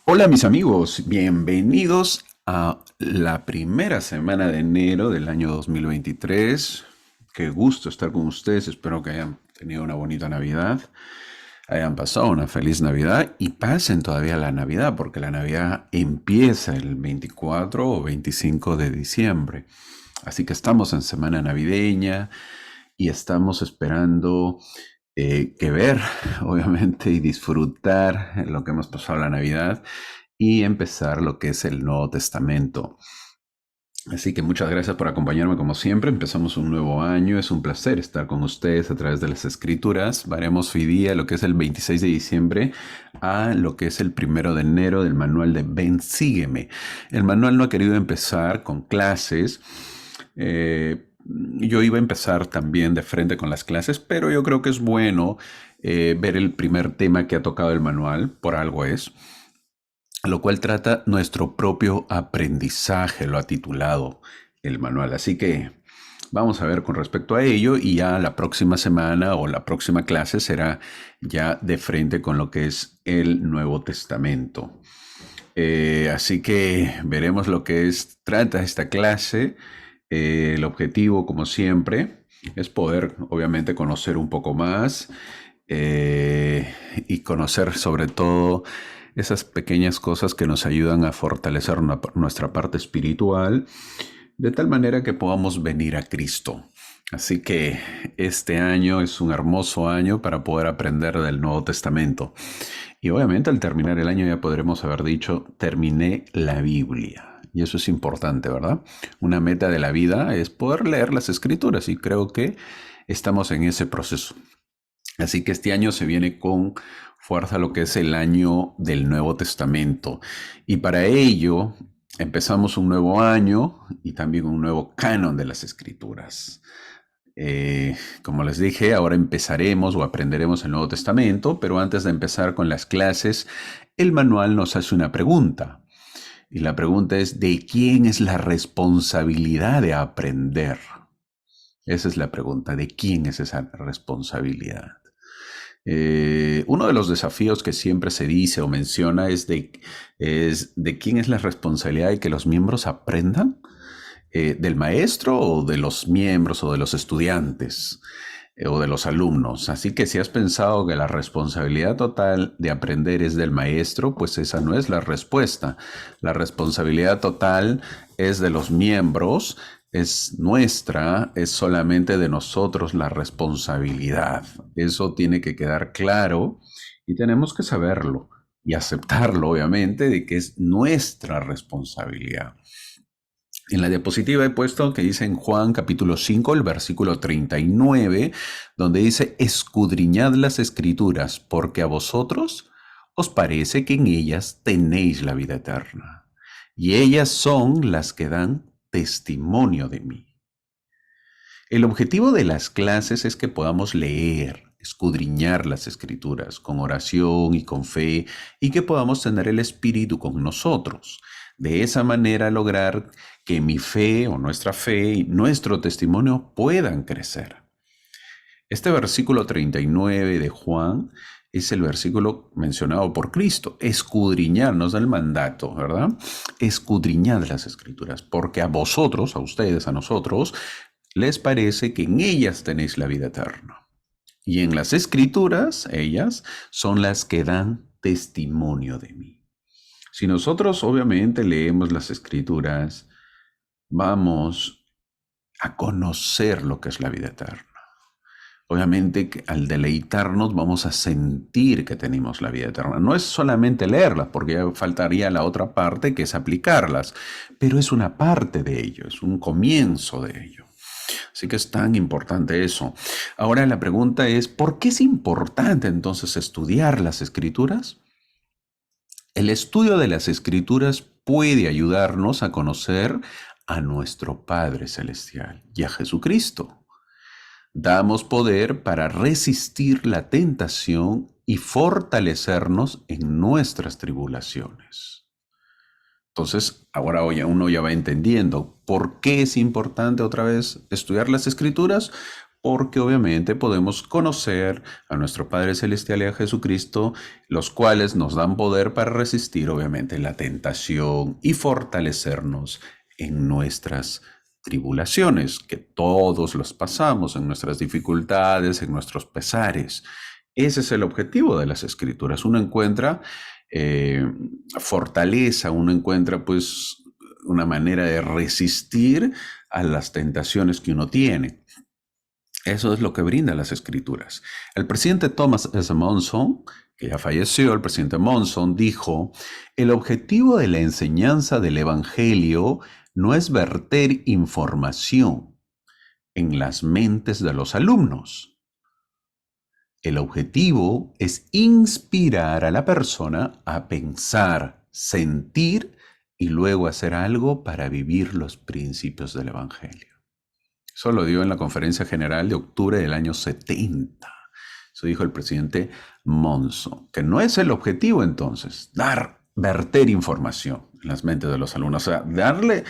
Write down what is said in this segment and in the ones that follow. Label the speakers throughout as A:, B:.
A: Hola mis amigos, bienvenidos a la primera semana de enero del año 2023. Qué gusto estar con ustedes, espero que hayan tenido una bonita Navidad, hayan pasado una feliz Navidad y pasen todavía la Navidad, porque la Navidad empieza el 24 o 25 de diciembre. Así que estamos en semana navideña y estamos esperando que ver, obviamente, y disfrutar lo que hemos pasado la Navidad y empezar lo que es el Nuevo Testamento. Así que muchas gracias por acompañarme como siempre. Empezamos un nuevo año. Es un placer estar con ustedes a través de las escrituras. Haremos hoy día lo que es el 26 de diciembre a lo que es el 1 de enero del manual de Ven, sígueme. El manual no ha querido empezar con clases. Yo iba a empezar también de frente con las clases, pero yo creo que es bueno ver el primer tema que ha tocado el manual, por algo es, lo cual trata nuestro propio aprendizaje, lo ha titulado el manual. Así que vamos a ver con respecto a ello y ya la próxima semana o la próxima clase será ya de frente con lo que es el Nuevo Testamento. Así que veremos lo que es, trata esta clase. El objetivo, como siempre, es poder, obviamente, conocer un poco más y conocer sobre todo esas pequeñas cosas que nos ayudan a fortalecer nuestra parte espiritual, de tal manera que podamos venir a Cristo. Así que este año es un hermoso año para poder aprender del Nuevo Testamento. Y obviamente al terminar el año ya podremos haber dicho, terminé la Biblia. Y eso es importante, ¿verdad? Una meta de la vida es poder leer las escrituras y creo que estamos en ese proceso. Así que este año se viene con fuerza lo que es el año del Nuevo Testamento. Y para ello empezamos un nuevo año y también un nuevo canon de las escrituras. Como les dije, ahora empezaremos o aprenderemos el Nuevo Testamento, pero antes de empezar con las clases, el manual nos hace una pregunta. Y la pregunta es, ¿de quién es la responsabilidad de aprender? Esa es la pregunta, ¿de quién es esa responsabilidad? Uno de los desafíos que siempre se dice o menciona es de quién es la responsabilidad de que los miembros aprendan, del maestro o de los miembros o de los estudiantes o de los alumnos. Así que si has pensado que la responsabilidad total de aprender es del maestro, pues esa no es la respuesta. La responsabilidad total es de los miembros, es nuestra, es solamente de nosotros la responsabilidad. Eso tiene que quedar claro y tenemos que saberlo y aceptarlo, obviamente, de que es nuestra responsabilidad. En la diapositiva he puesto que dice en Juan capítulo 5, el versículo 39, donde dice, escudriñad las escrituras, porque a vosotros os parece que en ellas tenéis la vida eterna, y ellas son las que dan testimonio de mí. El objetivo de las clases es que podamos leer, escudriñar las escrituras con oración y con fe y que podamos tener el Espíritu con nosotros. De esa manera lograr que mi fe o nuestra fe y nuestro testimonio puedan crecer. Este versículo 39 de Juan es el versículo mencionado por Cristo. Escudriñar nos da el mandato, ¿verdad? Escudriñad las escrituras, porque a vosotros, a ustedes, a nosotros, les parece que en ellas tenéis la vida eterna. Y en las escrituras, ellas son las que dan testimonio de mí. Si nosotros obviamente leemos las escrituras, vamos a conocer lo que es la vida eterna. Obviamente que al deleitarnos vamos a sentir que tenemos la vida eterna. No es solamente leerlas, porque ya faltaría la otra parte que es aplicarlas, pero es una parte de ello, es un comienzo de ello. Así que es tan importante eso. Ahora la pregunta es, ¿por qué es importante entonces estudiar las escrituras? El estudio de las escrituras puede ayudarnos a conocer a nuestro Padre Celestial y a Jesucristo. Damos poder para resistir la tentación y fortalecernos en nuestras tribulaciones. Entonces, ahora uno ya va entendiendo por qué es importante otra vez estudiar las escrituras, porque obviamente podemos conocer a nuestro Padre Celestial y a Jesucristo, los cuales nos dan poder para resistir obviamente la tentación y fortalecernos en nuestras tribulaciones, que todos los pasamos, en nuestras dificultades, en nuestros pesares. Ese es el objetivo de las Escrituras. Uno encuentra eh, fortaleza, uno encuentra pues una manera de resistir a las tentaciones que uno tiene. Eso es lo que brindan las Escrituras. El presidente Thomas S. Monson, que ya falleció, el presidente Monson dijo: el objetivo de la enseñanza del Evangelio no es verter información en las mentes de los alumnos. El objetivo es inspirar a la persona a pensar, sentir y luego hacer algo para vivir los principios del Evangelio. Eso lo dio en la Conferencia General de octubre del año 70. Eso dijo el presidente Monson, que no es el objetivo entonces, verter información en las mentes de los alumnos. O sea, darle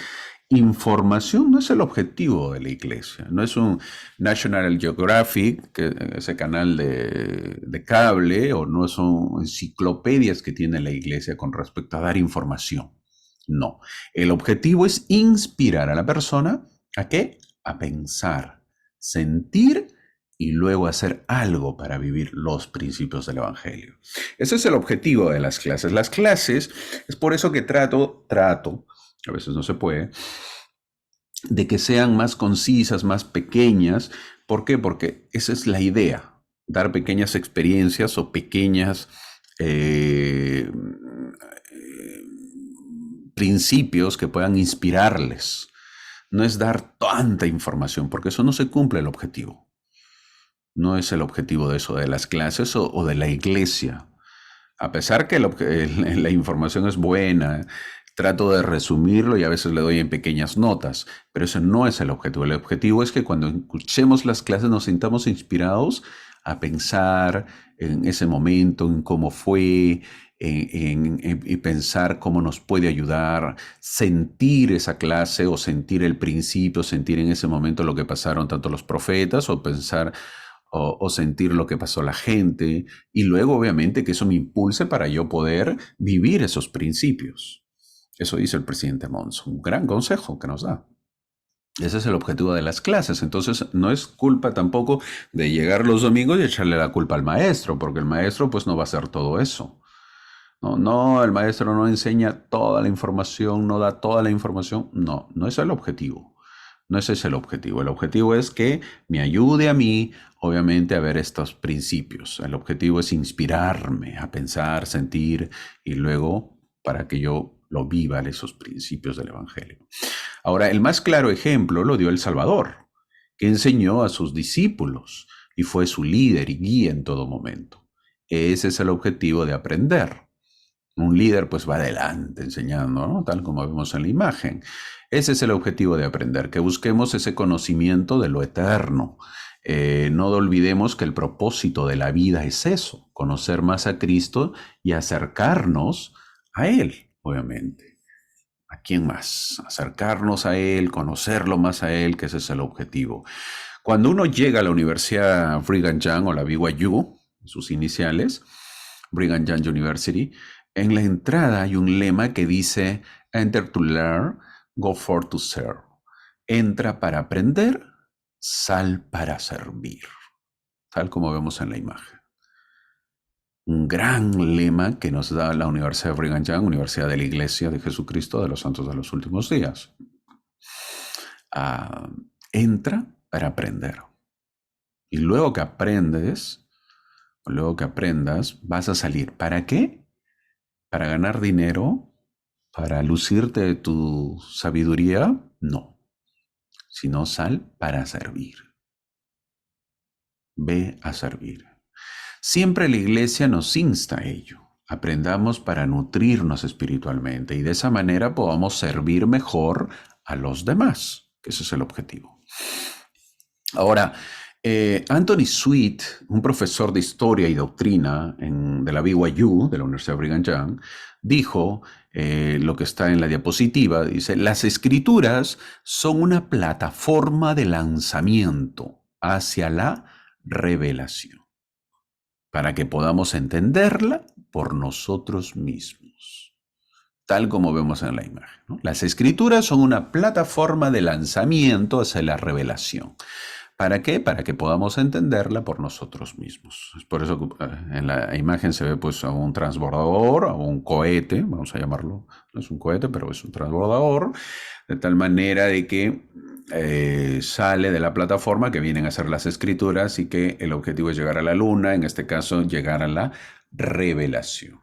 A: información no es el objetivo de la iglesia. No es un National Geographic, ese canal de cable, o no son enciclopedias que tiene la iglesia con respecto a dar información. No. El objetivo es inspirar a la persona ¿a qué? A pensar, sentir y luego hacer algo para vivir los principios del Evangelio. Ese es el objetivo de las clases. Las clases, es por eso que trato, a veces no se puede, de que sean más concisas, más pequeñas. ¿Por qué? Porque esa es la idea, dar pequeñas experiencias o pequeñas principios que puedan inspirarles. No es dar tanta información, porque eso no se cumple el objetivo. No es el objetivo de eso, de las clases o de la iglesia. A pesar que la información es buena, trato de resumirlo y a veces le doy en pequeñas notas, pero ese no es el objetivo. El objetivo es que cuando escuchemos las clases nos sintamos inspirados a pensar en ese momento, en cómo fue, y pensar cómo nos puede ayudar, sentir esa clase o sentir el principio, sentir en ese momento lo que pasaron tanto los profetas o pensar o sentir lo que pasó la gente y luego obviamente que eso me impulse para yo poder vivir esos principios. Eso dice el presidente Monson, un gran consejo que nos da. Ese es el objetivo de las clases. Entonces no es culpa tampoco de llegar los domingos y echarle la culpa al maestro, porque el maestro pues no va a hacer todo eso. No, el maestro no enseña toda la información, no da toda la información. No, no es el objetivo. No ese es el objetivo. El objetivo es que me ayude a mí, obviamente, a ver estos principios. El objetivo es inspirarme a pensar, sentir y luego para que yo lo viva esos principios del Evangelio. Ahora, el más claro ejemplo lo dio el Salvador, que enseñó a sus discípulos y fue su líder y guía en todo momento. Ese es el objetivo de aprender. Un líder pues va adelante enseñando, ¿no? Tal como vemos en la imagen. Ese es el objetivo de aprender, que busquemos ese conocimiento de lo eterno. No olvidemos que el propósito de la vida es eso, conocer más a Cristo y acercarnos a Él, obviamente. ¿A quién más? Acercarnos a Él, conocerlo más a Él, que ese es el objetivo. Cuando uno llega a la Universidad Brigham Young o la BYU, sus iniciales, Brigham Young University, en la entrada hay un lema que dice Enter to learn, go forth to serve. Entra para aprender, sal para servir. Tal como vemos en la imagen. Un gran lema que nos da la Universidad de Brigham Young, Universidad de la Iglesia de Jesucristo de los Santos de los Últimos Días. Entra para aprender. Y luego que aprendas, vas a salir. ¿Para qué? ¿Para ganar dinero? ¿Para lucirte de tu sabiduría? No. Sino sal para servir. Ve a servir. Siempre la iglesia nos insta a ello. Aprendamos para nutrirnos espiritualmente y de esa manera podamos servir mejor a los demás, que ese es el objetivo. Ahora, Anthony Sweet, un profesor de historia y doctrina de la BYU, de la Universidad de Brigham Young, dijo lo que está en la diapositiva, dice, las escrituras son una plataforma de lanzamiento hacia la revelación, para que podamos entenderla por nosotros mismos, tal como vemos en la imagen, ¿no? Las escrituras son una plataforma de lanzamiento hacia la revelación. ¿Para qué? Para que podamos entenderla por nosotros mismos. Es por eso que en la imagen se ve pues a un transbordador, a un cohete, vamos a llamarlo, no es un cohete, pero es un transbordador, de tal manera de que sale de la plataforma que vienen a ser las escrituras y que el objetivo es llegar a la luna, en este caso llegar a la revelación.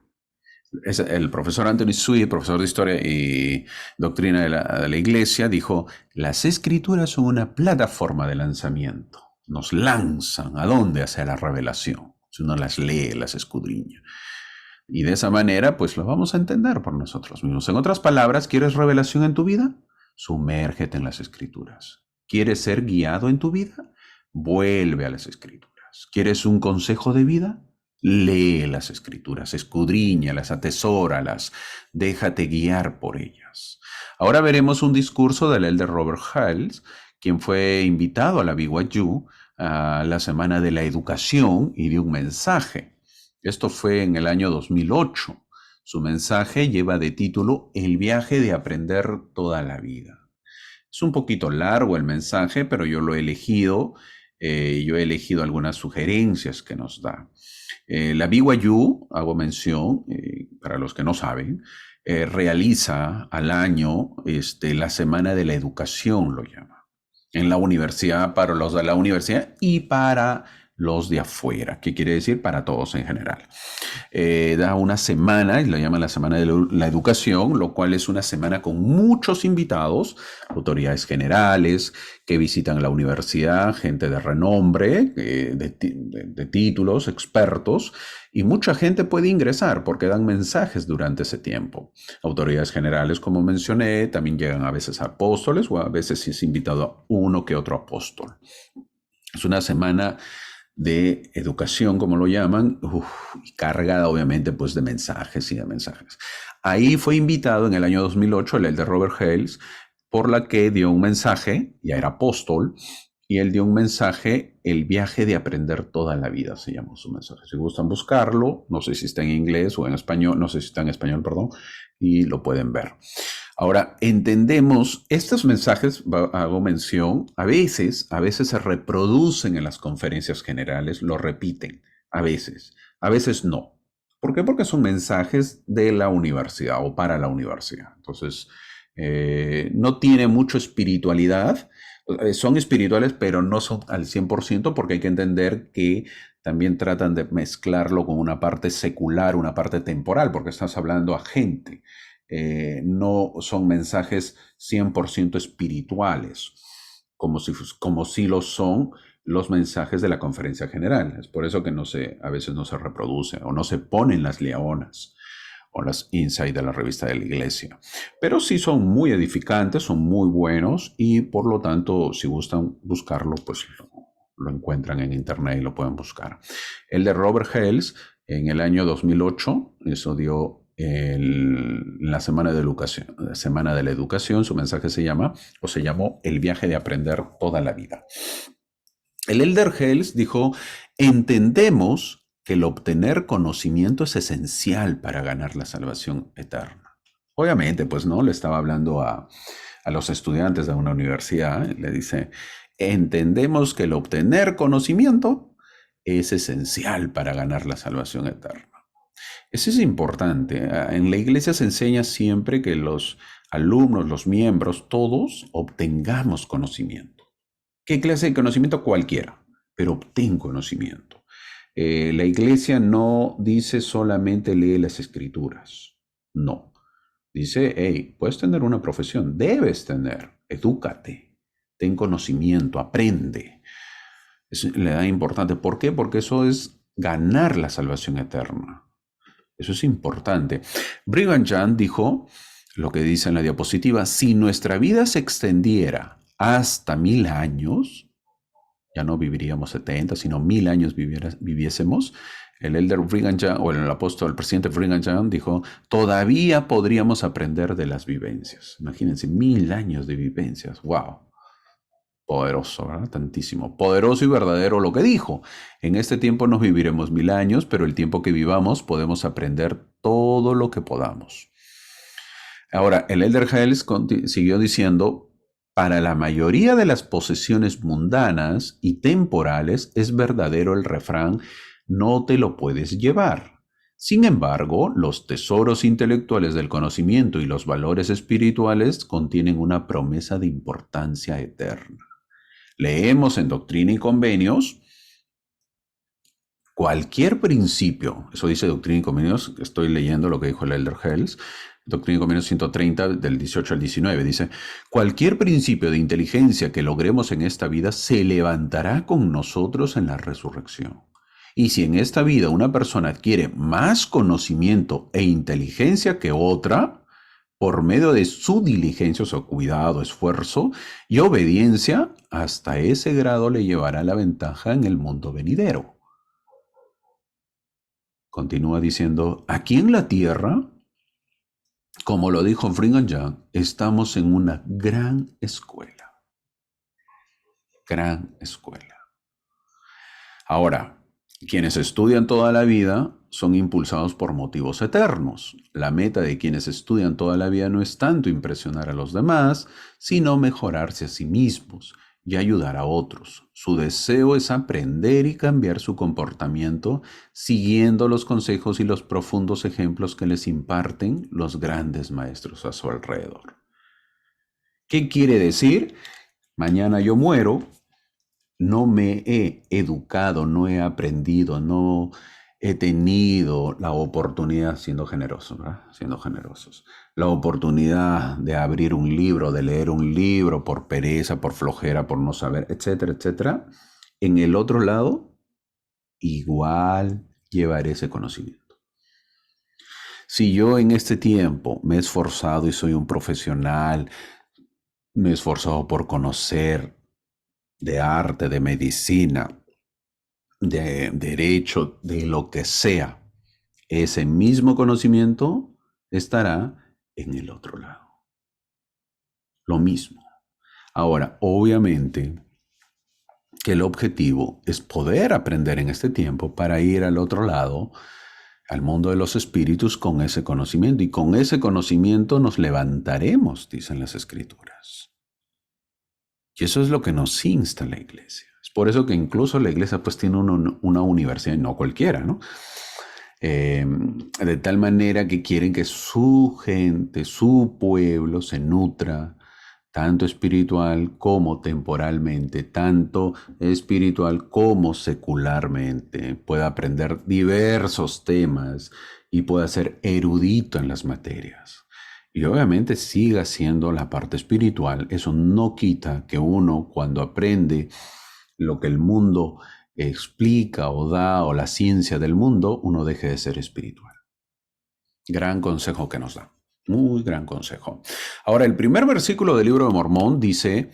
A: Es el profesor Anthony Sweet, profesor de Historia y Doctrina de la Iglesia, dijo, las escrituras son una plataforma de lanzamiento. Nos lanzan, ¿a dónde? Hacia la revelación. Si uno las lee, las escudriña. Y de esa manera, pues lo vamos a entender por nosotros mismos. En otras palabras, ¿quieres revelación en tu vida? Sumérgete en las escrituras. ¿Quieres ser guiado en tu vida? Vuelve a las escrituras. ¿Quieres un consejo de vida? Lee las escrituras, escudriñalas, atesóralas, déjate guiar por ellas. Ahora veremos un discurso del elder Robert Hales, quien fue invitado a la BYU a la Semana de la Educación y dio un mensaje. Esto fue en el año 2008. Su mensaje lleva de título El viaje de aprender toda la vida. Es un poquito largo el mensaje, pero yo lo he elegido. Yo he elegido algunas sugerencias que nos da. La BYU, hago mención, para los que no saben, realiza al año la Semana de la Educación, lo llama, en la universidad, para los de la universidad y para los de afuera, que quiere decir para todos en general. Da una semana, y la llaman la Semana de la Educación, lo cual es una semana con muchos invitados, autoridades generales que visitan la universidad, gente de renombre, de títulos, expertos, y mucha gente puede ingresar porque dan mensajes durante ese tiempo. Autoridades generales, como mencioné, también llegan a veces apóstoles o a veces es invitado uno que otro apóstol. Es una semana de educación, como lo llaman, y cargada obviamente pues de mensajes y de mensajes. Ahí fue invitado en el año 2008 el elder Robert Hales, por la que dio un mensaje, ya era apóstol, y él dio un mensaje, el viaje de aprender toda la vida, se llamó su mensaje. Si gustan buscarlo, no sé si está en inglés o en español, no sé si está en español, perdón, y lo pueden ver. Ahora, entendemos, estos mensajes, hago mención, a veces se reproducen en las conferencias generales, lo repiten, a veces no. ¿Por qué? Porque son mensajes de la universidad o para la universidad. Entonces, no tiene mucha espiritualidad, son espirituales, pero no son al 100% porque hay que entender que también tratan de mezclarlo con una parte secular, una parte temporal, porque estás hablando a gente. No son mensajes 100% espirituales, como si lo son los mensajes de la conferencia general. Es por eso que a veces no se reproducen o no se ponen las leonas o las insights de la revista de la iglesia. Pero sí son muy edificantes, son muy buenos y por lo tanto, si gustan buscarlo, pues lo encuentran en internet y lo pueden buscar. El de Robert Hales, en el año 2008, eso dio la Semana de la Educación, su mensaje se llamó El viaje de aprender toda la vida. El elder Hales dijo, entendemos que el obtener conocimiento es esencial para ganar la salvación eterna. Obviamente, pues no, le estaba hablando a los estudiantes de una universidad, le dice, entendemos que el obtener conocimiento es esencial para ganar la salvación eterna. Eso es importante. En la iglesia se enseña siempre que los alumnos, los miembros, todos obtengamos conocimiento. ¿Qué clase de conocimiento? Cualquiera, pero obtén conocimiento. La iglesia no dice solamente lee las escrituras. No. Dice, hey, puedes tener una profesión, debes tener, edúcate, ten conocimiento, aprende. Le da importante. ¿Por qué? Porque eso es ganar la salvación eterna. Eso es importante. Brigham Young dijo, lo que dice en la diapositiva, si nuestra vida se extendiera hasta 1000 años, ya no viviríamos 70, sino 1000 años viviésemos. El elder Brigham Young, o el apóstol, el presidente Brigham Young dijo, todavía podríamos aprender de las vivencias. Imagínense, 1000 años de vivencias. ¡Wow! Poderoso, ¿verdad? Tantísimo. Poderoso y verdadero lo que dijo. En este tiempo nos viviremos 1000 años, pero el tiempo que vivamos podemos aprender todo lo que podamos. Ahora, el Elder Hales siguió diciendo, para la mayoría de las posesiones mundanas y temporales es verdadero el refrán, no te lo puedes llevar. Sin embargo, los tesoros intelectuales del conocimiento y los valores espirituales contienen una promesa de importancia eterna. Leemos en Doctrina y Convenios, cualquier principio, eso dice Doctrina y Convenios, estoy leyendo lo que dijo el Elder Hales, Doctrina y Convenios 130 del 18 al 19, dice, cualquier principio de inteligencia que logremos en esta vida se levantará con nosotros en la resurrección. Y si en esta vida una persona adquiere más conocimiento e inteligencia que otra, por medio de su diligencia, o sea, cuidado, esfuerzo y obediencia, hasta ese grado le llevará la ventaja en el mundo venidero. Continúa diciendo, aquí en la tierra, como lo dijo Brigham Young, estamos en una gran escuela. Gran escuela. Ahora, quienes estudian toda la vida son impulsados por motivos eternos. La meta de quienes estudian toda la vida no es tanto impresionar a los demás, sino mejorarse a sí mismos y ayudar a otros. Su deseo es aprender y cambiar su comportamiento siguiendo los consejos y los profundos ejemplos que les imparten los grandes maestros a su alrededor. ¿Qué quiere decir? Mañana yo muero. No me he educado, no he aprendido, no he tenido la oportunidad, siendo generosos, ¿verdad? Siendo generosos, la oportunidad de abrir un libro, de leer un libro por pereza, por flojera, por no saber, etcétera, etcétera. En el otro lado, igual llevaré ese conocimiento. Si yo en este tiempo me he esforzado y soy un profesional, me he esforzado por conocer de arte, de medicina, de derecho, de lo que sea, ese mismo conocimiento estará en el otro lado. Lo mismo. Ahora, obviamente que el objetivo es poder aprender en este tiempo para ir al otro lado, al mundo de los espíritus, con ese conocimiento. Y con ese conocimiento nos levantaremos, dicen las Escrituras. Y eso es lo que nos insta la iglesia. Es por eso que incluso la iglesia pues tiene una universidad, no cualquiera, ¿no? De tal manera que quieren que su gente, su pueblo se nutra tanto espiritual como temporalmente, tanto espiritual como secularmente, pueda aprender diversos temas y pueda ser erudito en las materias. Y obviamente siga siendo la parte espiritual. Eso no quita que uno, cuando aprende lo que el mundo explica o da, o la ciencia del mundo, uno deje de ser espiritual. Gran consejo que nos da. Muy gran consejo. Ahora, el primer versículo del libro de Mormón dice,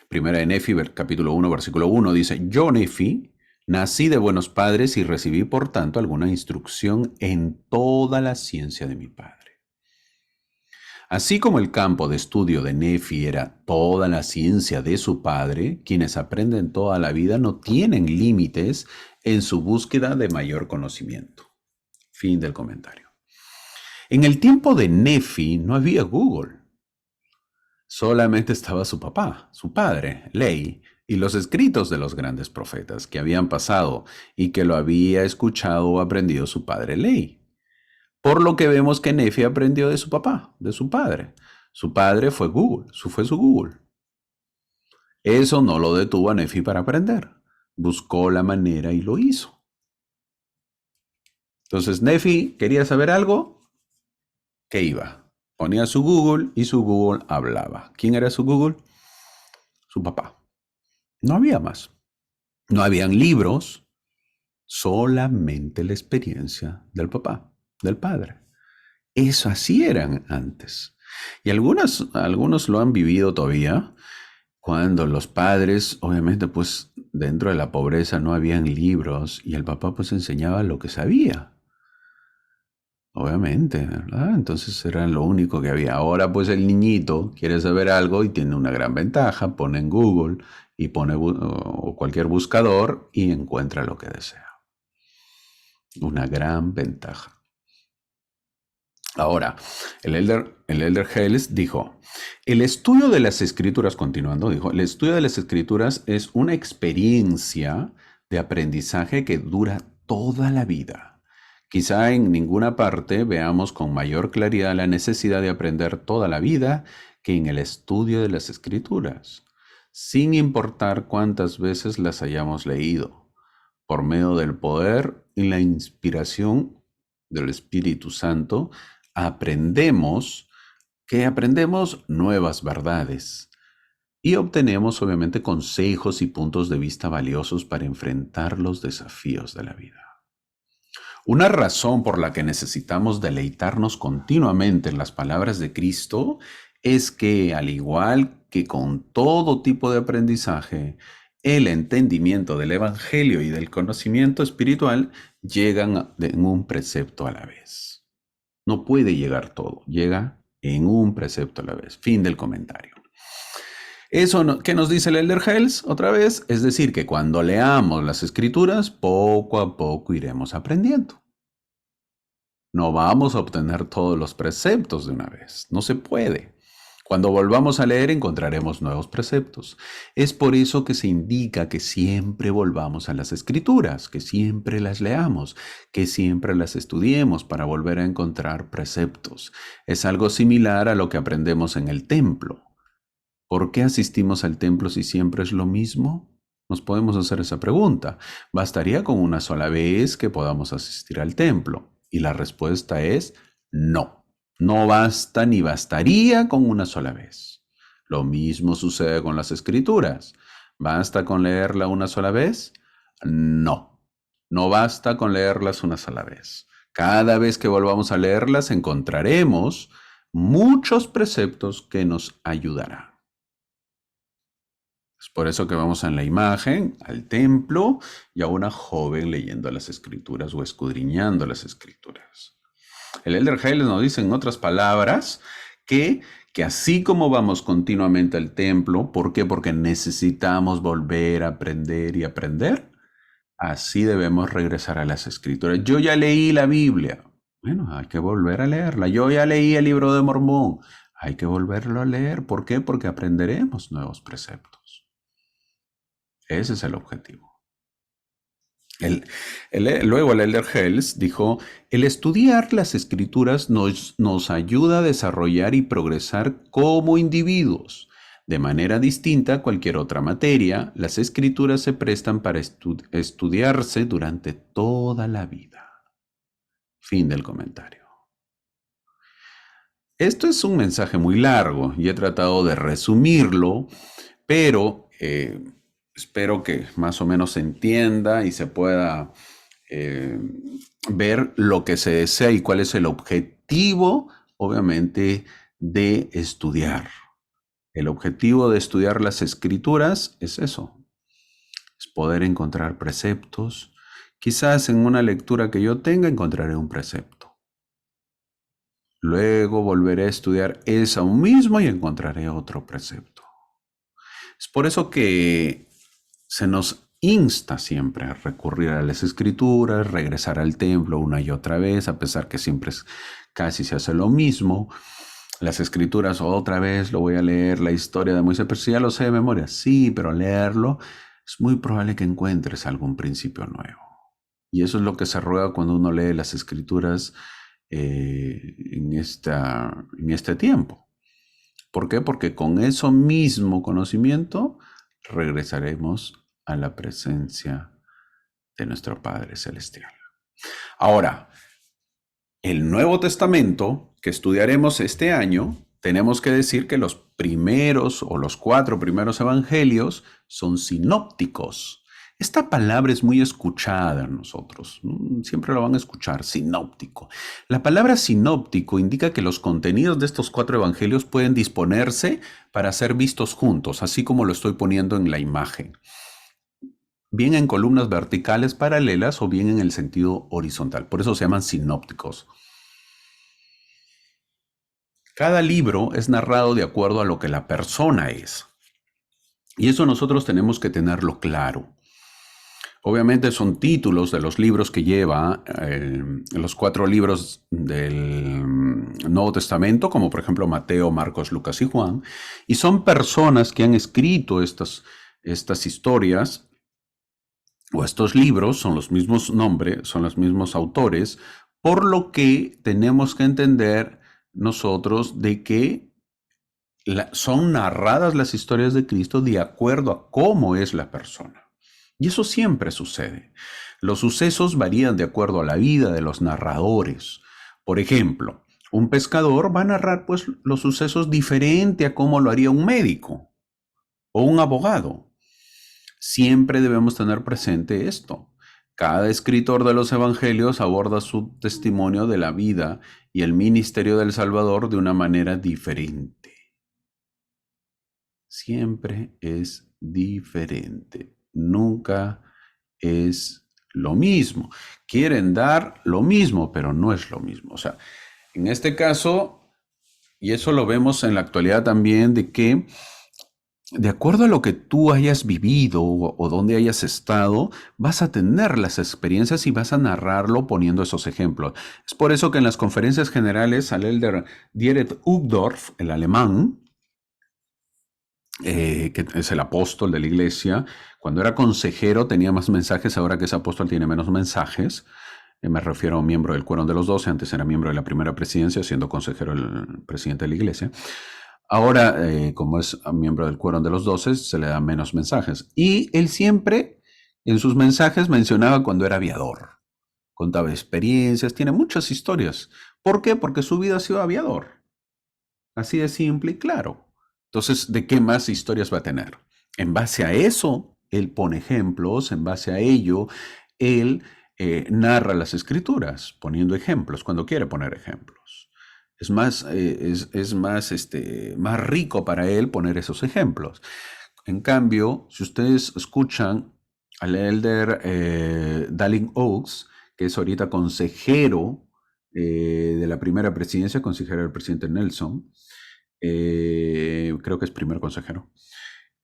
A: primera de Nefi, capítulo 1, versículo 1, dice, yo, Nefi, nací de buenos padres y recibí, por tanto, alguna instrucción en toda la ciencia de mi padre. Así como el campo de estudio de Nefi era toda la ciencia de su padre, quienes aprenden toda la vida no tienen límites en su búsqueda de mayor conocimiento. Fin del comentario. En el tiempo de Nefi no había Google. Solamente estaba su papá, su padre, Ley, y los escritos de los grandes profetas que habían pasado y que lo había escuchado o aprendido su padre Ley. Por lo que vemos que Nefi aprendió de su papá, de su padre. Su padre fue Google, fue su Google. Eso no lo detuvo a Nefi para aprender. Buscó la manera y lo hizo. Entonces Nefi quería saber algo, ¿qué iba? Ponía su Google y su Google hablaba. ¿Quién era su Google? Su papá. No había más. No habían libros, solamente la experiencia del papá, del padre. Eso así eran antes. Y algunos lo han vivido todavía, cuando los padres, obviamente, pues dentro de la pobreza no habían libros y el papá pues enseñaba lo que sabía. Obviamente, ¿verdad? Entonces era lo único que había. Ahora pues el niñito quiere saber algo y tiene una gran ventaja, pone en Google y pone o cualquier buscador y encuentra lo que desea. Una gran ventaja. Ahora, el elder Hales dijo, el estudio de las escrituras, continuando, dijo, el estudio de las escrituras es una experiencia de aprendizaje que dura toda la vida. Quizá en ninguna parte veamos con mayor claridad la necesidad de aprender toda la vida que en el estudio de las escrituras, sin importar cuántas veces las hayamos leído, por medio del poder y la inspiración del Espíritu Santo, aprendemos nuevas verdades y obtenemos obviamente consejos y puntos de vista valiosos para enfrentar los desafíos de la vida. Una razón por la que necesitamos deleitarnos continuamente en las palabras de Cristo es que, al igual que con todo tipo de aprendizaje, el entendimiento del Evangelio y del conocimiento espiritual llegan en un precepto a la vez. No puede llegar todo, llega en un precepto a la vez. Fin del comentario. Eso que nos dice el Elder Hales otra vez, es decir, que cuando leamos las escrituras, poco a poco iremos aprendiendo. No vamos a obtener todos los preceptos de una vez, no se puede. Cuando volvamos a leer encontraremos nuevos preceptos. Es por eso que se indica que siempre volvamos a las escrituras, que siempre las leamos, que siempre las estudiemos para volver a encontrar preceptos. Es algo similar a lo que aprendemos en el templo. ¿Por qué asistimos al templo si siempre es lo mismo? Nos podemos hacer esa pregunta. ¿Bastaría con una sola vez que podamos asistir al templo? Y la respuesta es no. No basta ni bastaría con una sola vez. Lo mismo sucede con las escrituras. ¿Basta con leerla una sola vez? No. No basta con leerlas una sola vez. Cada vez que volvamos a leerlas encontraremos muchos preceptos que nos ayudarán. Es por eso que vamos en la imagen al templo y a una joven leyendo las escrituras o escudriñando las escrituras. El Elder Hales nos dice en otras palabras que así como vamos continuamente al templo, ¿por qué? Porque necesitamos volver a aprender y aprender. Así debemos regresar a las escrituras. Yo ya leí la Biblia. Bueno, hay que volver a leerla. Yo ya leí el libro de Mormón. Hay que volverlo a leer. ¿Por qué? Porque aprenderemos nuevos preceptos. Ese es el objetivo. Luego el Elder Hales dijo, el estudiar las escrituras nos ayuda a desarrollar y progresar como individuos. De manera distinta a cualquier otra materia, las escrituras se prestan para estudiarse durante toda la vida. Fin del comentario. Esto es un mensaje muy largo y he tratado de resumirlo, pero espero que más o menos se entienda y se pueda ver lo que se desea y cuál es el objetivo, obviamente, de estudiar. El objetivo de estudiar las escrituras es eso, es poder encontrar preceptos. Quizás en una lectura que yo tenga encontraré un precepto. Luego volveré a estudiar eso mismo y encontraré otro precepto. Es por eso que se nos insta siempre a recurrir a las escrituras, regresar al templo una y otra vez, a pesar que siempre casi se hace lo mismo. Las escrituras otra vez lo voy a leer, la historia de Moisés, pero si ya lo sé de memoria, sí, pero leerlo es muy probable que encuentres algún principio nuevo. Y eso es lo que se ruega cuando uno lee las escrituras en este tiempo. ¿Por qué? Porque con eso mismo conocimiento regresaremos a la presencia de nuestro Padre Celestial. Ahora, el Nuevo Testamento que estudiaremos este año, tenemos que decir que los primeros o los 4 primeros evangelios son sinópticos. Esta palabra es muy escuchada en nosotros, siempre lo van a escuchar, sinóptico. La palabra sinóptico indica que los contenidos de estos 4 evangelios pueden disponerse para ser vistos juntos, así como lo estoy poniendo en la imagen, bien en columnas verticales paralelas o bien en el sentido horizontal. Por eso se llaman sinópticos. Cada libro es narrado de acuerdo a lo que la persona es. Y eso nosotros tenemos que tenerlo claro. Obviamente son títulos de los libros que lleva los 4 libros del Nuevo Testamento, como por ejemplo Mateo, Marcos, Lucas y Juan, y son personas que han escrito estas historias o estos libros, son los mismos nombres, son los mismos autores, por lo que tenemos que entender nosotros de que son narradas las historias de Cristo de acuerdo a cómo es la persona. Y eso siempre sucede. Los sucesos varían de acuerdo a la vida de los narradores. Por ejemplo, un pescador va a narrar pues los sucesos diferente a cómo lo haría un médico o un abogado. Siempre debemos tener presente esto. Cada escritor de los evangelios aborda su testimonio de la vida y el ministerio del Salvador de una manera diferente. Siempre es diferente. Nunca es lo mismo. Quieren dar lo mismo, pero no es lo mismo. O sea, en este caso, y eso lo vemos en la actualidad también, de que de acuerdo a lo que tú hayas vivido o donde hayas estado, vas a tener las experiencias y vas a narrarlo poniendo esos ejemplos. Es por eso que en las conferencias generales al elder Dietrich Uchtdorf, el alemán, que es el apóstol de la iglesia, cuando era consejero tenía más mensajes, ahora que es apóstol tiene menos mensajes. Me refiero a un miembro del Quórum de los 12, antes era miembro de la primera presidencia, siendo consejero el presidente de la iglesia. Ahora, como es miembro del Quórum de los 12, se le dan menos mensajes. Y él siempre en sus mensajes mencionaba cuando era aviador. Contaba experiencias, tiene muchas historias. ¿Por qué? Porque su vida ha sido aviador. Así de simple y claro. Entonces, ¿de qué más historias va a tener? En base a eso, él pone ejemplos, en base a ello, él narra las escrituras, poniendo ejemplos, cuando quiere poner ejemplos. Es más, más rico para él poner esos ejemplos. En cambio, si ustedes escuchan al elder Dallin Oaks, que es ahorita consejero de la primera presidencia, consejero del presidente Nelson, creo que es primer consejero.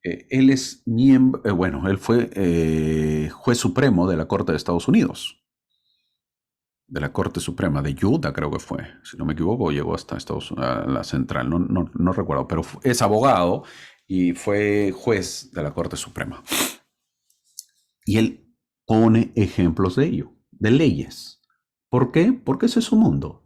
A: Él es miembro, bueno, él fue juez supremo de la Corte de Estados Unidos, de la Corte Suprema de Utah, creo que fue, si no me equivoco, llegó hasta a la central, no recuerdo, pero es abogado y fue juez de la Corte Suprema. Y él pone ejemplos de ello, de leyes. ¿Por qué? Porque ese es su mundo.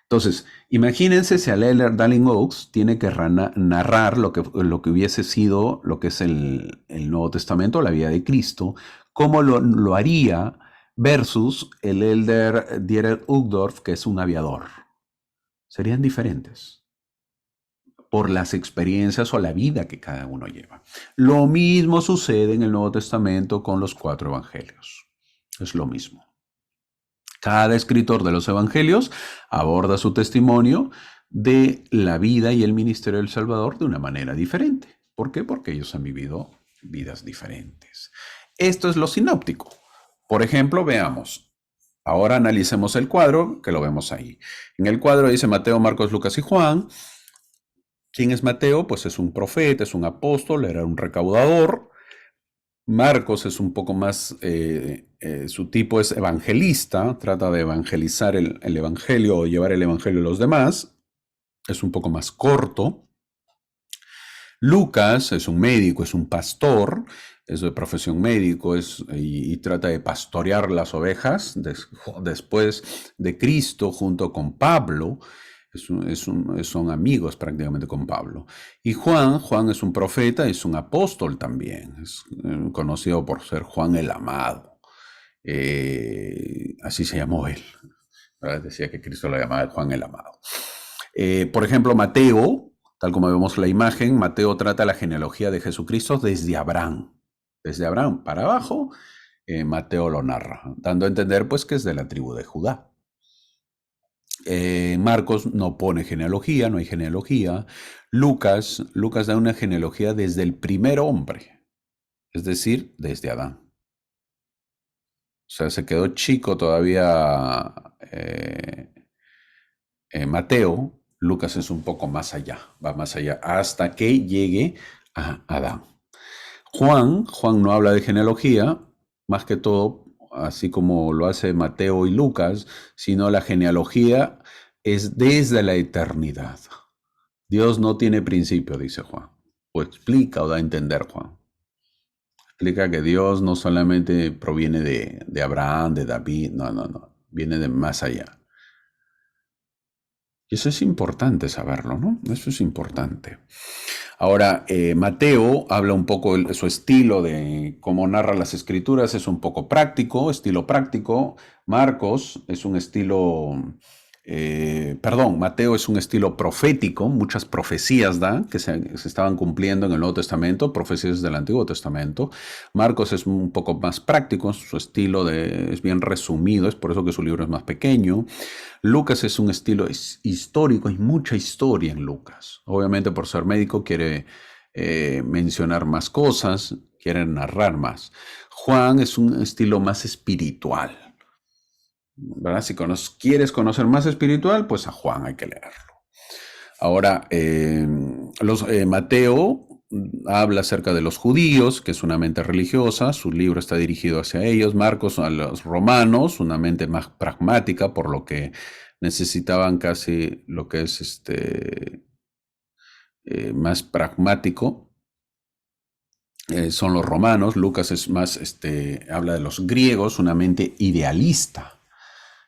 A: Entonces, imagínense si Elder Dallin Oaks tiene que narrar lo que hubiese sido, lo que es el Nuevo Testamento, la vida de Cristo, cómo lo haría versus el Elder Dietrich Uchtdorf, que es un aviador. Serían diferentes por las experiencias o la vida que cada uno lleva. Lo mismo sucede en el Nuevo Testamento con los 4 evangelios. Es lo mismo. Cada escritor de los evangelios aborda su testimonio de la vida y el ministerio del Salvador de una manera diferente. ¿Por qué? Porque ellos han vivido vidas diferentes. Esto es lo sinóptico. Por ejemplo, veamos. Ahora analicemos el cuadro, que lo vemos ahí. En el cuadro dice Mateo, Marcos, Lucas y Juan. ¿Quién es Mateo? Pues es un profeta, es un apóstol, era un recaudador. Marcos es un poco más, su tipo es evangelista, trata de evangelizar el evangelio o llevar el evangelio a los demás, es un poco más corto. Lucas es un médico, es un pastor, es de profesión médico y trata de pastorear las ovejas después de Cristo junto con Pablo. Son amigos prácticamente con Pablo. Y Juan es un profeta, es un apóstol también, es conocido por ser Juan el Amado. Así se llamó él. ¿Verdad? Decía que Cristo lo llamaba Juan el Amado. Por ejemplo, Mateo, tal como vemos la imagen, Mateo trata la genealogía de Jesucristo desde Abraham. Desde Abraham para abajo, Mateo lo narra, dando a entender pues que es de la tribu de Judá. Marcos no pone genealogía, no hay genealogía. Lucas da una genealogía desde el primer hombre, es decir, desde Adán. O sea, se quedó chico todavía Mateo Lucas es un poco más allá, va más allá, hasta que llegue a Adán. Juan no habla de genealogía, más que todo, así como lo hace Mateo y Lucas, sino la genealogía es desde la eternidad. Dios no tiene principio, dice Juan. O explica o da a entender Juan. Explica que Dios no solamente proviene de Abraham, de David, no. Viene de más allá. Y eso es importante saberlo, ¿no? Eso es importante. Ahora, Mateo habla un poco de su estilo de cómo narra las escrituras, es un poco práctico, estilo práctico. Marcos es un estilo, Mateo es un estilo profético, muchas profecías da que se estaban cumpliendo en el Nuevo Testamento, profecías del Antiguo Testamento. Marcos es un poco más práctico, su estilo es bien resumido, es por eso que su libro es más pequeño. Lucas es un estilo histórico, hay mucha historia en Lucas. Obviamente por ser médico quiere mencionar más cosas, quiere narrar más. Juan es un estilo más espiritual, ¿verdad? Si quieres conocer más espiritual, pues a Juan hay que leerlo. Ahora, Mateo habla acerca de los judíos, que es una mente religiosa, su libro está dirigido hacia ellos. Marcos a los romanos, una mente más pragmática, por lo que necesitaban casi lo que es más pragmático. Son los romanos. Lucas es más, habla de los griegos, una mente idealista.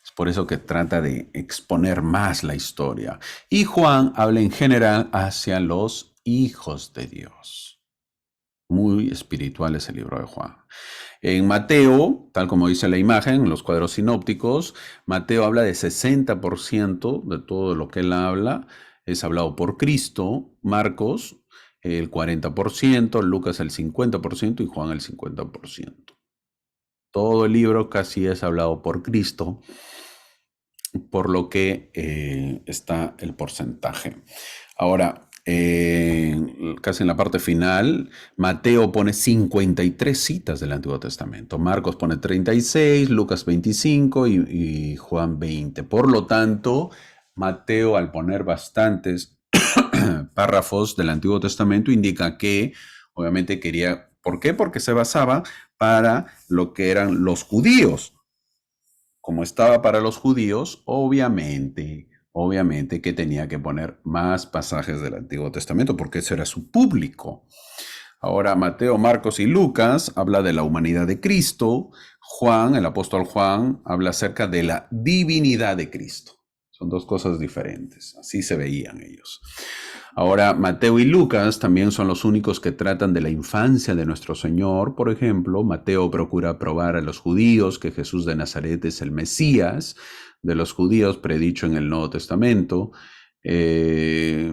A: Es por eso que trata de exponer más la historia. Y Juan habla en general hacia los hijos de Dios. Muy espiritual es el libro de Juan. En Mateo, tal como dice la imagen, en los cuadros sinópticos, Mateo habla de 60% de todo lo que él habla es hablado por Cristo. Marcos el 40%, Lucas el 50% y Juan el 50%. Todo el libro casi es hablado por Cristo, por lo que está el porcentaje. Ahora, casi en la parte final, Mateo pone 53 citas del Antiguo Testamento, Marcos pone 36, Lucas 25 y Juan 20. Por lo tanto, Mateo, al poner bastantes párrafos del Antiguo Testamento, indica que obviamente quería, ¿por qué? Porque se basaba para lo que eran los judíos. Como estaba para los judíos, obviamente que tenía que poner más pasajes del Antiguo Testamento, porque ese era su público. Ahora, Mateo, Marcos y Lucas habla de la humanidad de Cristo. Juan, el apóstol Juan, habla acerca de la divinidad de Cristo. Son dos cosas diferentes. Así se veían ellos. Ahora, Mateo y Lucas también son los únicos que tratan de la infancia de nuestro Señor. Por ejemplo, Mateo procura probar a los judíos que Jesús de Nazaret es el Mesías de los judíos predicho en el Nuevo Testamento. Es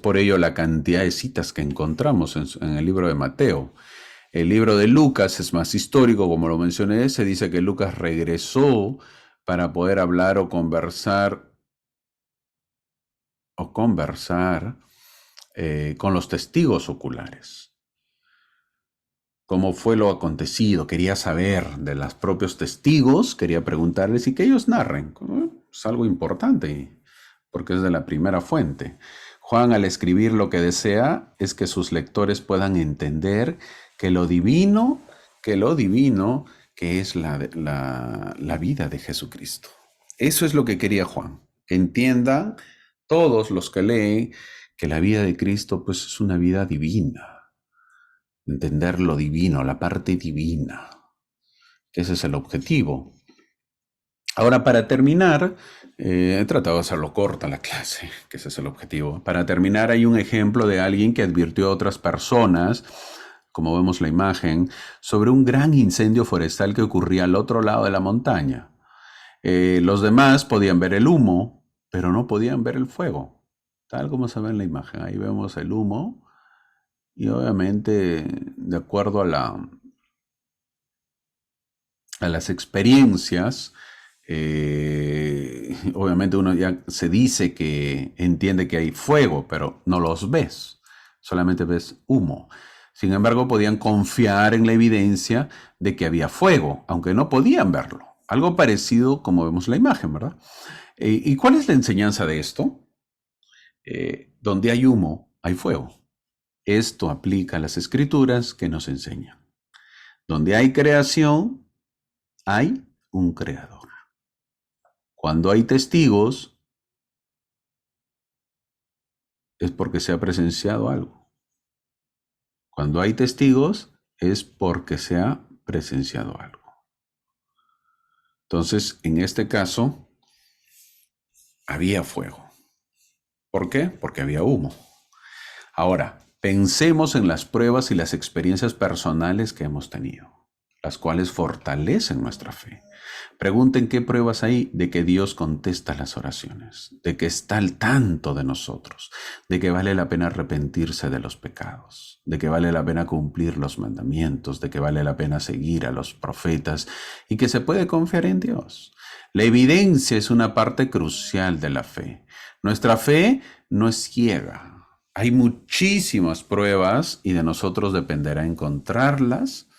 A: por ello la cantidad de citas que encontramos en el libro de Mateo. El libro de Lucas es más histórico, como lo mencioné. Se dice que Lucas regresó para poder hablar o conversar con los testigos oculares. ¿Cómo fue lo acontecido? Quería saber de los propios testigos, quería preguntarles y que ellos narren. Es algo importante porque es de la primera fuente. Juan, al escribir lo que desea es que sus lectores puedan entender que lo divino, que es la vida de Jesucristo. Eso es lo que quería Juan, que entiendan todos los que leen que la vida de Cristo pues es una vida divina. Entender lo divino, la parte divina. Ese es el objetivo. Ahora, para terminar, he tratado de hacerlo corta la clase, que ese es el objetivo. Para terminar, hay un ejemplo de alguien que advirtió a otras personas, como vemos la imagen, sobre un gran incendio forestal que ocurría al otro lado de la montaña. Los demás podían ver el humo, pero no podían ver el fuego, tal como se ve en la imagen. Ahí vemos el humo y obviamente, de acuerdo a las experiencias, obviamente uno ya se dice que entiende que hay fuego, pero no los ves, solamente ves humo. Sin embargo, podían confiar en la evidencia de que había fuego, aunque no podían verlo. Algo parecido como vemos la imagen, ¿verdad? ¿Y cuál es la enseñanza de esto? Donde hay humo, hay fuego. Esto aplica a las escrituras que nos enseñan. Donde hay creación, hay un creador. Cuando hay testigos, es porque se ha presenciado algo. Cuando hay testigos, es porque se ha presenciado algo. Entonces, en este caso, había fuego. ¿Por qué? Porque había humo. Ahora, pensemos en las pruebas y las experiencias personales que hemos tenido, las cuales fortalecen nuestra fe. Pregunten qué pruebas hay de que Dios contesta las oraciones, de que está al tanto de nosotros, de que vale la pena arrepentirse de los pecados, de que vale la pena cumplir los mandamientos, de que vale la pena seguir a los profetas y que se puede confiar en Dios. La evidencia es una parte crucial de la fe. Nuestra fe no es ciega. Hay muchísimas pruebas y de nosotros dependerá encontrarlas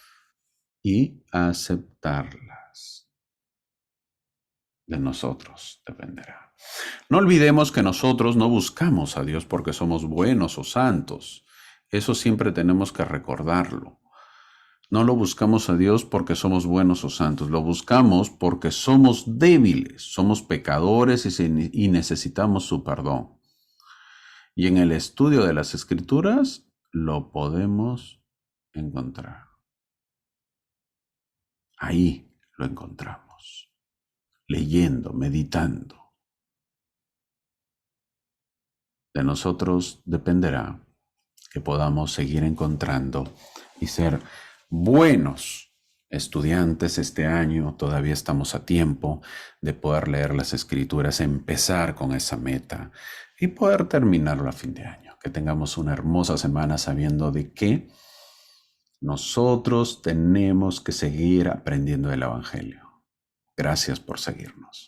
A: y aceptarlas. De nosotros dependerá. No olvidemos que nosotros no buscamos a Dios porque somos buenos o santos. Eso siempre tenemos que recordarlo. No lo buscamos a Dios porque somos buenos o santos. Lo buscamos porque somos débiles, somos pecadores y necesitamos su perdón. Y en el estudio de las Escrituras lo podemos encontrar. Ahí lo encontramos, leyendo, meditando. De nosotros dependerá que podamos seguir encontrando y ser buenos estudiantes este año. Todavía estamos a tiempo de poder leer las Escrituras, empezar con esa meta y poder terminarlo a fin de año. Que tengamos una hermosa semana sabiendo de que nosotros tenemos que seguir aprendiendo del Evangelio. Gracias por seguirnos.